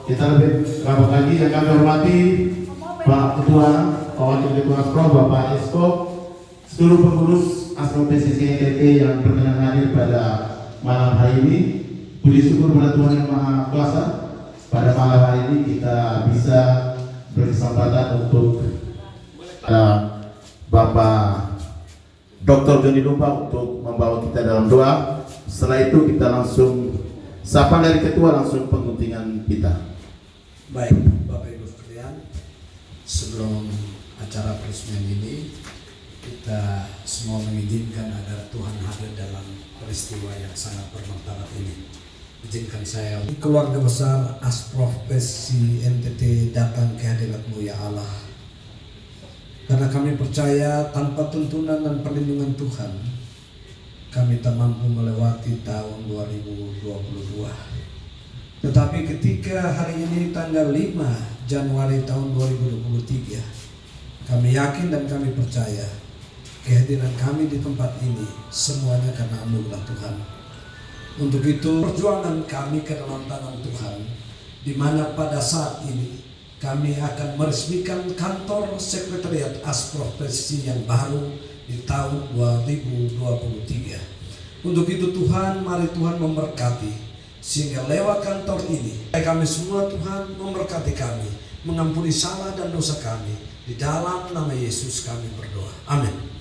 Kita lebih rapat lagi yang kami hormati Pak Ketua, Pak Wakil Ketua Aspro, Bapak Esko, seluruh pengurus Aspro PCC NTT yang berkenan hadir pada malam hari ini. Puji syukur pada Tuhan Yang Maha Kuasa, pada malam hari ini kita bisa berkesempatan untuk Bapak Dr. Joni Lumpa untuk membawa kita dalam doa. Setelah itu kita langsung sapa dari ketua, langsung penguntingan kita. Baik, Bapak Ibu sekalian, sebelum acara peresmian ini, kita semua mengizinkan agar Tuhan hadir dalam peristiwa yang sangat bermartabat ini. Izinkan saya, keluarga besar Asprof PCC NTT, datang ke hadirat-Mu ya Allah. Karena kami percaya tanpa tuntunan dan perlindungan Tuhan, kami tak mampu melewati tahun 2022. Tetapi ketika hari ini tanggal 5 Januari tahun 2023, kami yakin dan kami percaya kehadiran kami di tempat ini semuanya karena anugerah Tuhan. Untuk itu perjuangan kami ke dalam tangan Tuhan, di mana pada saat ini kami akan meresmikan kantor sekretariat Asprof PCC yang baru di tahun 2023. Untuk itu Tuhan, mari Tuhan memberkati, sehingga lewat kantor ini kami semua Tuhan memberkati kami, mengampuni salah dan dosa kami. Di dalam nama Yesus kami berdoa. Amin.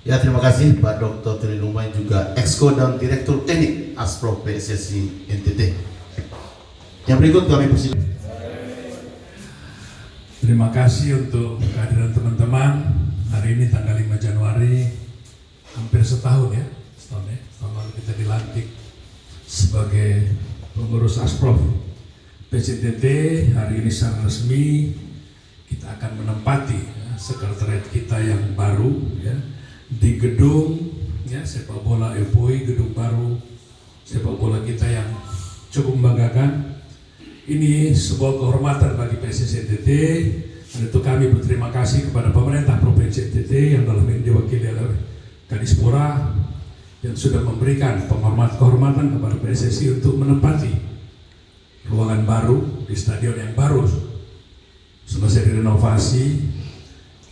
Ya, terima kasih Pak Dr. Joni Lumpa, juga Exco dan Direktur Teknik Aspro PCC NTT. Yang berikut kami persilakan. Terima kasih untuk kehadiran teman-teman. Hari ini tanggal 5 Januari, hampir setahun ya. Setahun lalu kita dilantik sebagai pengurus Asprof PCTT. Hari ini secara resmi kita akan menempati sekretariat kita yang baru ya, di gedung ya, sepak bola EPOI, gedung baru sepak bola kita yang cukup membanggakan. Ini sebuah kehormatan bagi PCC NTT, dan itu kami berterima kasih kepada pemerintah Provinsi NTT yang dalam ini diwakili oleh Kadispora yang sudah memberikan kehormatan kepada PSSI untuk menempati ruangan baru di stadion yang baru selesai direnovasi.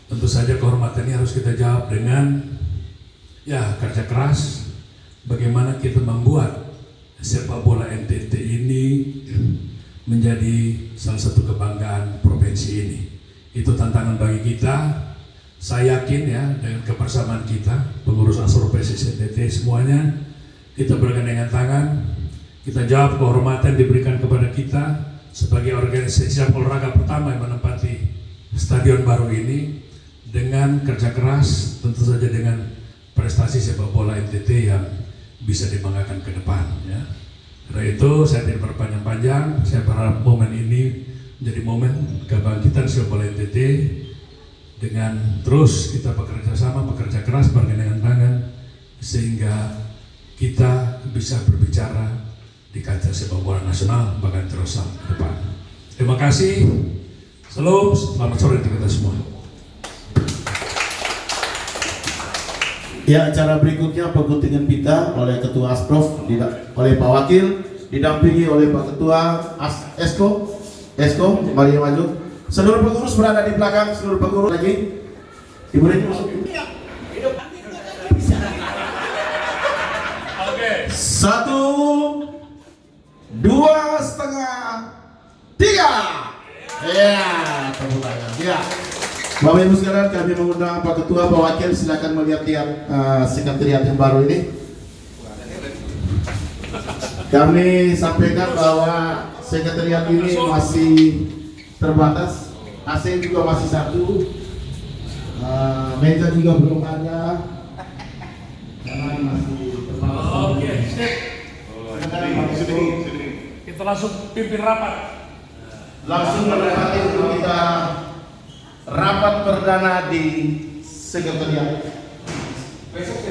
Tentu saja kehormatan ini harus kita jawab dengan ya kerja keras. Bagaimana kita membuat sepak bola NTT ini menjadi salah satu kebanggaan provinsi ini. Itu tantangan bagi kita. Saya yakin ya, dengan kebersamaan kita, pengurus Asprof PCC NTT semuanya, kita bergandengan tangan, kita jawab kehormatan diberikan kepada kita sebagai organisasi olahraga pertama yang menempati stadion baru ini, dengan kerja keras, tentu saja dengan prestasi sepak bola NTT yang bisa dibanggakan ke depan ya. Karena itu saya tidak berpanjang-panjang, saya berharap momen ini menjadi momen kebangkitan sepak bola NTT, dengan terus kita bekerja sama, bekerja keras, bergandengan tangan, sehingga kita bisa berbicara di kancah sepak bola nasional bahkan terus ke depan. Terima kasih. Salam, selamat sore untuk kita semua. Ya, acara berikutnya penguntingan kita oleh Ketua Asprof, oleh Pak Wakil, didampingi oleh Pak Ketua Esko, mari maju. Seluruh pengurus berada di belakang, seluruh pengurus lagi. Ibu Reni masuk. Oke. 1, 2,5, 3. Ya, tepuk tangan. Ya. Bapak Ibu sekalian, kami mengundang Pak Ketua, Pak Wakil, silakan melihat-lihat sekretariat yang baru ini. Kami sampaikan bahwa sekretariat ini masih terbatas, AC juga masih satu, meja juga belum ada, karena masih terbatas. Oke, sip. Kita langsung pimpin rapat. Langsung menempati untuk kita rapat perdana di sekretariat. Besok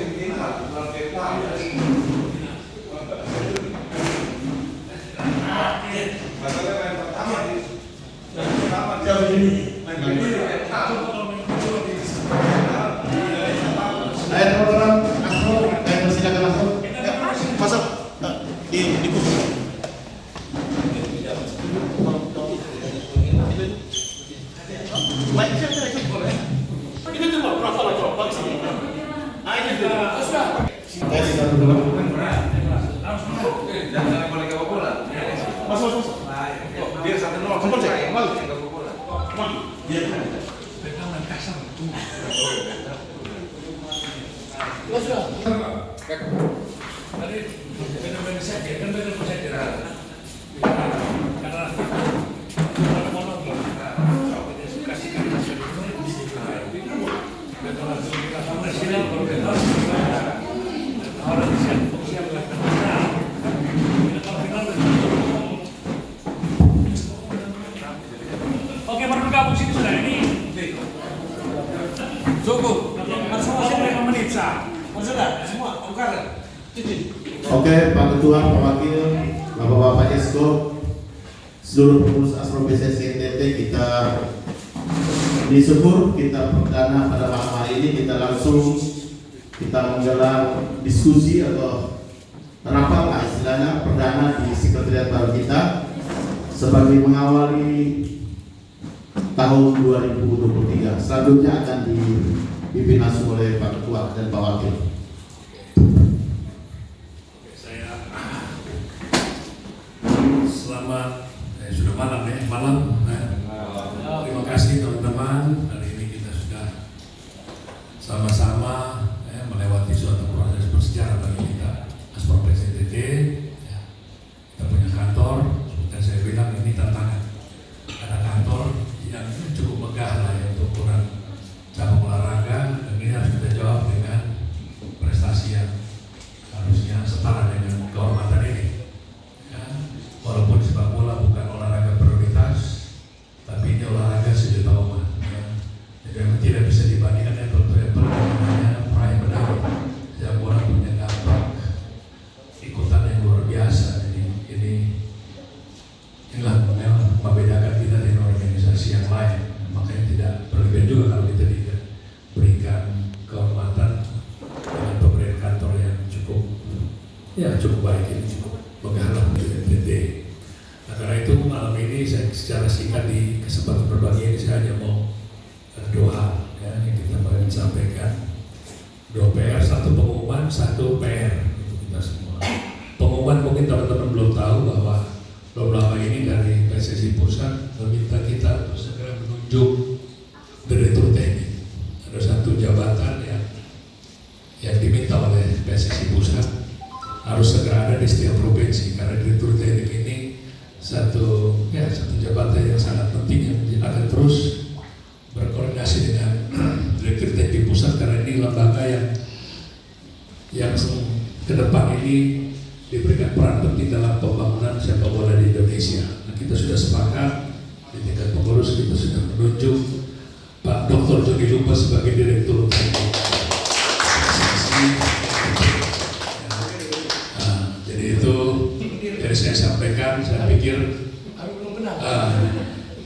silakan langsung masuk di kursi. Jangan boleh ke bola. Masuk. Dia 1-0. Kembali. Oke, baru bergabung sini sudah ini. Cukup. Masing-masing 5 menit sah. Sudah semua. Bukan. Oke, Pak Ketua, Pak Wakil, Bapak-Bapak Esko, seluruh pengurus Asro PSSI NTT, kita disyukur kita perdana pada malam hari ini kita menggelar diskusi atau rapat lah istilahnya perdana di sekretariat baru kita sebagai mengawali tahun 2023. Selanjutnya akan dipimpin langsung oleh Pak Ketua dan Pak Wakil. Selamat sudah malam ya, terima kasih teman-teman. Hari ini kita sudah sama-sama melewati suatu proses bersejarah bagi kita Asro PSSI. Kita punya kantor, seperti saya bilang ini tantangan. Ada kantor yang cukup megah lah ya untuk ukuran cabang olahraga, dan ini harus kita jawab dengan prestasi yang harusnya setara dengan kehormatan ini. Walaupun sepak bola bukan olahraga prioritas, tapi ini olahraga sejuta umat. Jadi memang tidak bisa dibandingkan dengan apple namanya prime medali. Sepak bola punya dampak ikutan yang luar biasa. Jadi inilah memang membedakan kita dengan organisasi yang lain. Makanya tidak berlebihan juga kalau kita diberikan kehormatan dengan pemberian kantor yang cukup baik, ini cukup megah untuk NTT. Nah, karena itu malam ini saya secara singkat di kesempatan berbagi ini saya hanya mau doa ya, yang kita ingin sampaikan. 2 PR, 1 pengumuman, 1 PR untuk kita semua. Pengumuman mungkin teman-teman belum tahu bahwa belum lama ini dari PSSI Pusat meminta kita untuk segera menunjuk direktur teknik. Ada 1 jabatan yang diminta oleh PSSI Pusat harus segera ada di setiap provinsi, karena direktur teknik ini satu jabatan yang sangat penting yang akan terus berkoordinasi dengan direktur teknik pusat, karena ini lembaga yang ke depan ini diberikan peran penting dalam pembangunan sepak bola di Indonesia. Nah, kita sudah sepakat di tingkat pengurus, kita sudah menunjuk Pak Dr. Joni Lupa sebagai direktur teknik. Saya sampaikan, saya pikir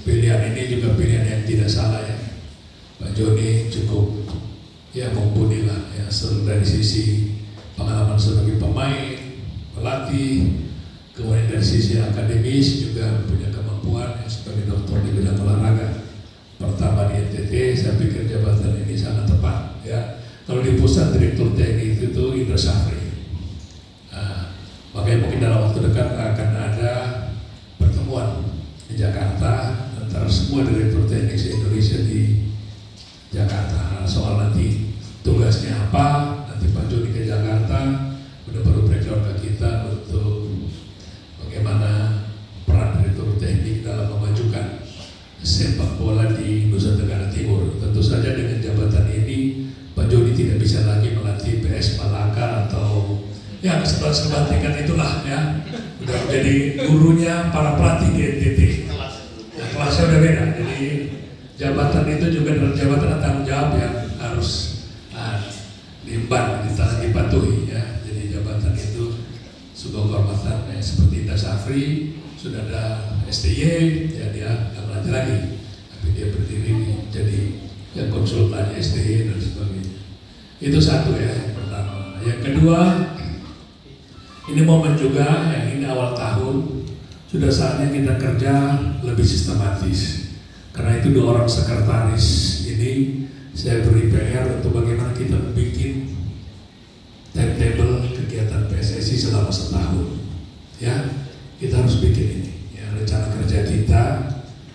pilihan ini juga pilihan yang tidak salah ya. Pak Joni cukup mumpuni lah ya, dari sisi pengalaman sebagai pemain, pelatih, kemudian dari sisi akademis juga punya kemampuan sebagai dokter di bidang olahraga. Pertama di NTT, saya pikir jabatan ini sangat tepat ya. Kalau di pusat direktur teknik itu Indra Safri. Makanya mungkin dalam waktu dekat akan ada pertemuan di Jakarta antara semua direktur teknik se-Indonesia di Jakarta. Nah, soal nanti tugasnya apa, nanti Pak Joni ke Jakarta, udah baru breakdown ke kita untuk bagaimana peran direktur teknik dalam memajukan sepak bola di Nusa Tenggara Timur. Tentu saja dengan jabatan ini Pak Joni tidak bisa lagi melatih PS Malaka atau ya sebat-sebat tingkat itulah ya, udah menjadi gurunya para pelatih di NTT. Nah, kelasnya udah beda, jadi jabatan itu juga adalah jabatan tanggung jawab yang harus diemban, dipatuhi ya. Jadi jabatan itu sebuah kehormatan ya, seperti Indra Safri sudah ada STY ya, dia nggak melatih lagi, tapi dia berdiri jadi yang konsultan STY dan sebagainya. Itu satu ya, yang pertama. Yang kedua, ini momen juga, yang ini awal tahun, sudah saatnya kita kerja lebih sistematis. Karena itu 2 orang sekretaris ini saya beri PR untuk bagaimana kita membuat timetable kegiatan PSSI selama setahun. Ya, kita harus bikin ini. Ya, rencana kerja kita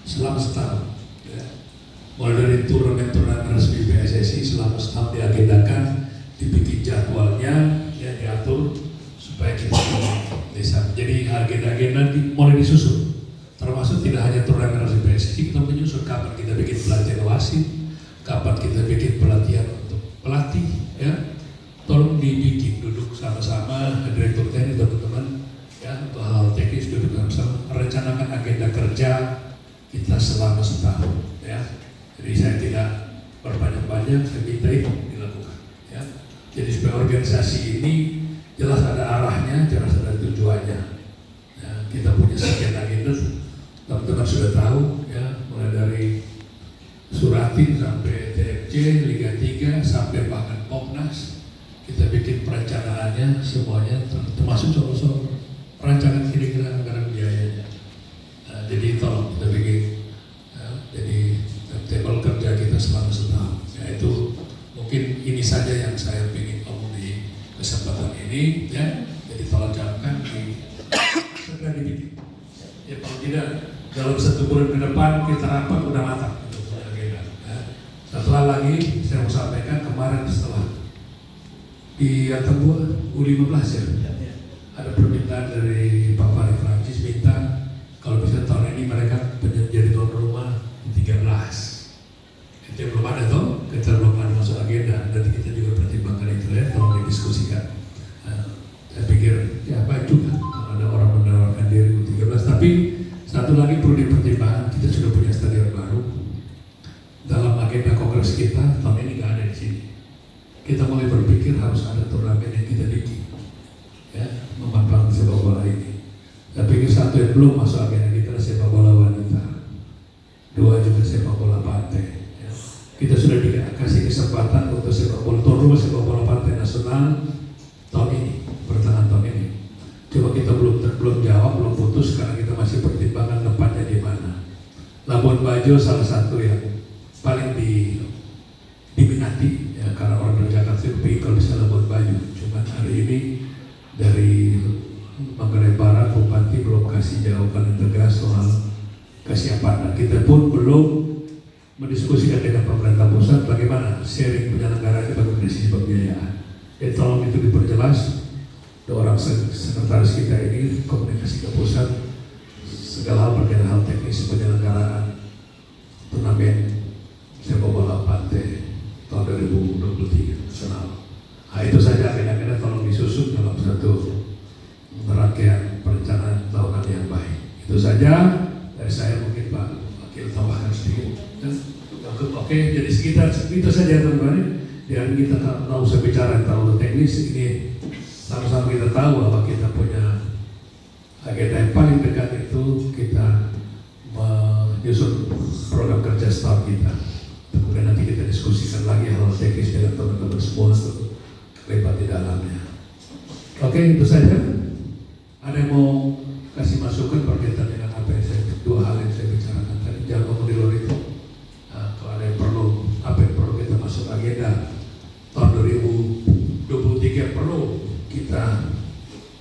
selama setahun. Ya. Mulai dari turnamen resmi PSSI selama setahun diagendakan, dibikin jadwalnya, ya diatur supaya kita bisa. Jadi agenda-agenda mulai disusun. Termasuk tidak hanya turnamen resmi PSSI, kita menyusun kapan kita bikin pelatihan wasit, kapan kita bikin pelatihan untuk pelatih, ya. Tolong dibikin, duduk sama-sama direktur teknik teman-teman, ya, untuk hal teknis duduk sama-sama, rencanakan agenda kerja kita selama setahun, ya. Jadi saya tidak berbanyak-banyak, saya minta itu dilakukan, ya. Jadi supaya organisasi ini jelas ada arahnya, jelas ada tujuannya. Ya, kita punya sekian agenda, teman-teman sudah tahu, ya, mulai dari Suratin sampai TFC, Liga 3 sampai bahkan Popnas, kita bikin perencanaannya semuanya, termasuk soal rancangan kira-kira anggaran biayanya. Nah, jadi tolong kita bikin, ya, jadi table kerja kita selama setahun. Ya, itu mungkin ini saja yang saya ingin ngomong di kesempatan ini, ya. Jadi tolong camkan di segera dibikin. Ya, kalau tidak dalam 1 bulan ke depan kita rapat udah matang. Satu hal lagi saya mau sampaikan, kemarin setelah di Atambua U15 ya, ada permintaan dari Pak Fahri Francis minta kalau bisa tahun ini mereka menjadi tuan rumah 13. Itu belum ada toh, kita belum ada masuk agenda, nanti kita juga pertimbangkan itu ya, tolong didiskusikan. Saya pikir ya baik juga kalau ada orang menawarkan diri U13, tapi satu lagi perlu dipertimbangkan, kita sudah punya stadion baru. Dalam agenda kongres kita tahun ini nggak ada di sini. Kita mulai berpikir harus ada turnamen yang kita bikin, ya, memanfaatkan sepak bola ini. Saya pikir satu yang belum masuk agenda kita adalah sepak bola wanita, 2 juga sepak bola pantai. Ya. Kita sudah dikasih kesempatan untuk sepak bola tuan rumah sepak bola pantai nasional tahun ini, pertengahan tahun ini. Cuma kita belum jawab, belum putus karena kita masih pertimbangkan tempatnya di mana. Labuan Bajo salah satu yang paling diminati, ya, karena orang dari Jakarta itu kalau bisa Labuan Bajo. Cuman hari ini dari Manggarai Barat Bupati belum kasih jawaban yang tegas soal kesiapan. Nah, kita pun belum mendiskusikan dengan pemerintah pusat bagaimana sharing penyelenggaraan bagaimana sisi pembiayaan. Tolong itu diperjelas. Orang sekretaris kita ini komunikasi ke pusat segala hal berkaitan hal teknis penyelenggaraan turnamen sepak bola pantai tahun 2023 nasional. Nah, itu saja agenda-agenda tolong disusun dalam satu rangkaian perencanaan tahunan yang baik. Itu saja dari saya, mungkin Pak Wakil tambahkan sedikit. Oke, jadi sekitar itu saja teman-teman. Dan kita tak usah bicara terlalu teknis, ini sama-sama kita tahu bahwa kita punya agenda yang paling dekat itu kita menyusun program kerja setahun kita. Kemudian nanti kita diskusikan lagi hal teknis dengan teman-teman semua untuk terlibat di dalamnya. Oke, itu saja. Ada yang mau kasih masukan berkaitan dengan apa yang saya, 2 hal yang saya bicarakan tadi? Jangan ngomong di luar itu. Nah, kalau ada yang perlu, apa yang perlu kita masuk agenda tahun 2023 perlu kita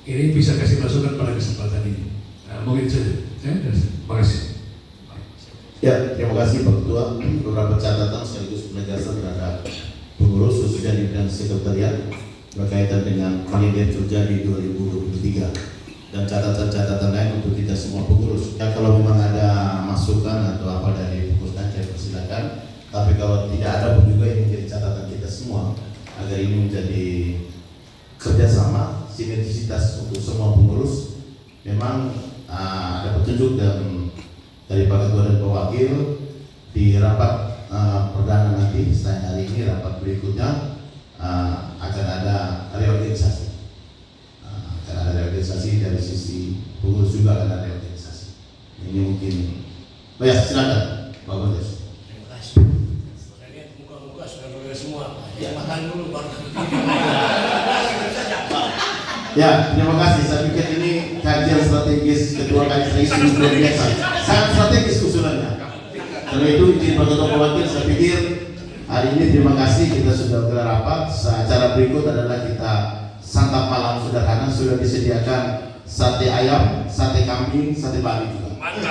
ini bisa kasih masukan pada kesempatan ini. Nah, mungkin saja. Terima kasih. Ya, terima kasih Pak Ketua. Beberapa catatan sekaligus penegasan terhadap pengurus khususnya di bidang sekretariat berkaitan dengan kinerja kerja di 2023 dan catatan-catatan lain untuk kita semua pengurus. Ya, kalau memang ada masukan atau apa dari pengurus saya persilakan. Tapi kalau tidak ada pun juga ini menjadi catatan kita semua agar ini menjadi kerjasama, sinergisitas untuk semua pengurus. Memang ada petunjuk dari Pak Ketua dan Pak Wakil di rapat perdana nanti selain hari ini, rapat berikutnya akan ada reorganisasi. Akan ada reorganisasi dari sisi pengurus juga akan ada reorganisasi. Ini mungkin. Oh ya, silakan Pak Bondes. Muka-muka sudah berbeda semua. Ya, makan dulu baru. Ya, terima kasih. Saya pikir ini kajian strategis kedua kali saya luar biasa. Sangat strategis usulannya. Karena itu izin Pak Ketua Wakil, saya pikir hari ini terima kasih kita sudah gelar rapat. Acara berikut adalah kita santap malam sederhana sudah disediakan sate ayam, sate kambing, sate bali juga. Mantap.